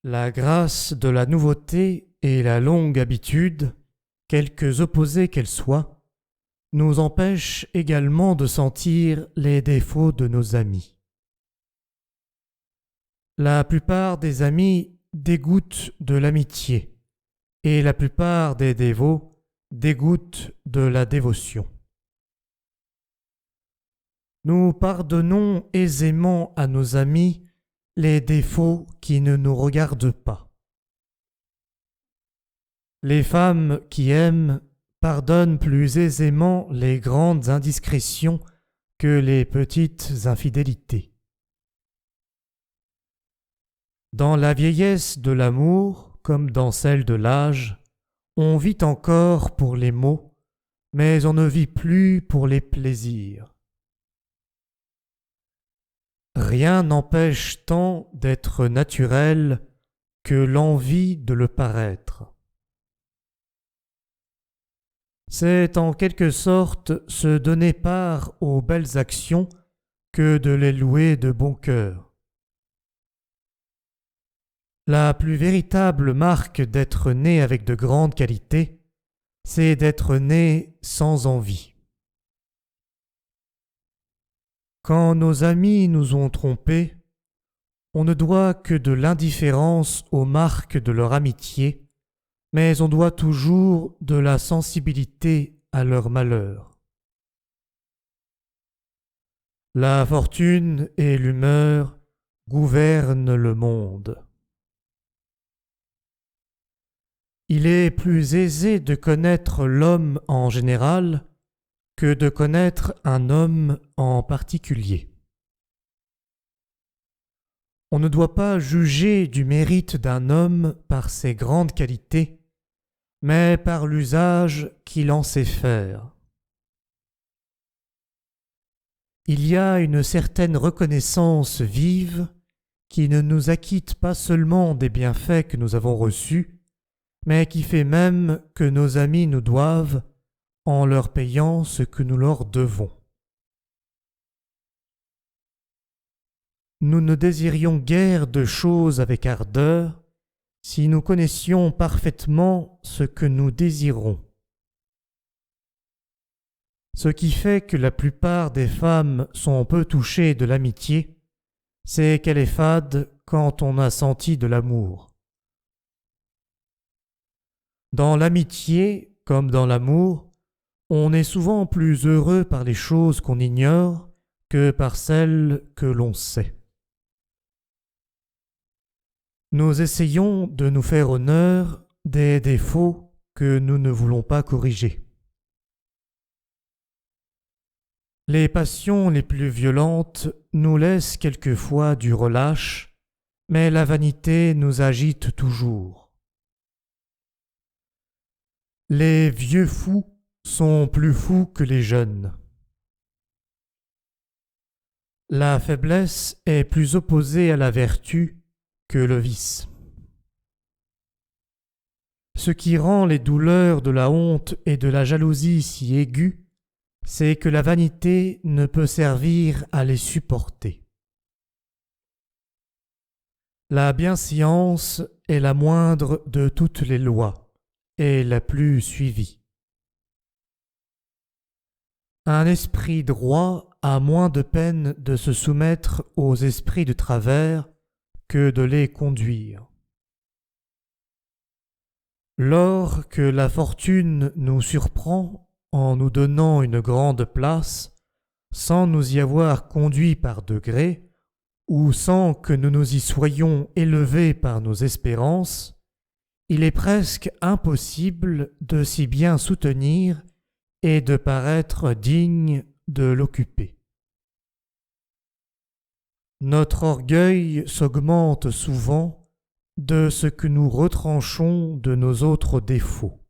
La grâce de la nouveauté et la longue habitude, quelque opposées qu'elles soient, nous empêchent également de sentir les défauts de nos amis. La plupart des amis dégoûtent de l'amitié et la plupart des dévots dégoûtent de la dévotion. Nous pardonnons aisément à nos amis les défauts qui ne nous regardent pas. Les femmes qui aiment pardonnent plus aisément les grandes indiscrétions que les petites infidélités. Dans la vieillesse de l'amour, comme dans celle de l'âge, on vit encore pour les maux, mais on ne vit plus pour les plaisirs. Rien n'empêche tant d'être naturel que l'envie de le paraître. C'est en quelque sorte se donner part aux belles actions que de les louer de bon cœur. La plus véritable marque d'être né avec de grandes qualités, c'est d'être né sans envie. Quand nos amis nous ont trompés, on ne doit que de l'indifférence aux marques de leur amitié, mais on doit toujours de la sensibilité à leur malheur. La fortune et l'humeur gouvernent le monde. Il est plus aisé de connaître l'homme en général que de connaître un homme en particulier. On ne doit pas juger du mérite d'un homme par ses grandes qualités, mais par l'usage qu'il en sait faire. Il y a une certaine reconnaissance vive qui ne nous acquitte pas seulement des bienfaits que nous avons reçus, mais qui fait même que nos amis nous doivent en leur payant ce que nous leur devons. Nous ne désirions guère de choses avec ardeur si nous connaissions parfaitement ce que nous désirons. Ce qui fait que la plupart des femmes sont peu touchées de l'amitié, c'est qu'elle est fade quand on a senti de l'amour. Dans l'amitié, comme dans l'amour, on est souvent plus heureux par les choses qu'on ignore que par celles que l'on sait. Nous essayons de nous faire honneur des défauts que nous ne voulons pas corriger. Les passions les plus violentes nous laissent quelquefois du relâche, mais la vanité nous agite toujours. Les vieux fous sont plus fous que les jeunes. La faiblesse est plus opposée à la vertu que le vice. Ce qui rend les douleurs de la honte et de la jalousie si aiguës, c'est que la vanité ne peut servir à les supporter. La bienséance est la moindre de toutes les lois et la plus suivie. Un esprit droit a moins de peine de se soumettre aux esprits de travers que de les conduire. Lors que la fortune nous surprend en nous donnant une grande place, sans nous y avoir conduits par degrés, ou sans que nous nous y soyons élevés par nos espérances, il est presque impossible de s'y bien soutenir et de paraître digne de l'occuper. Notre orgueil s'augmente souvent de ce que nous retranchons de nos autres défauts.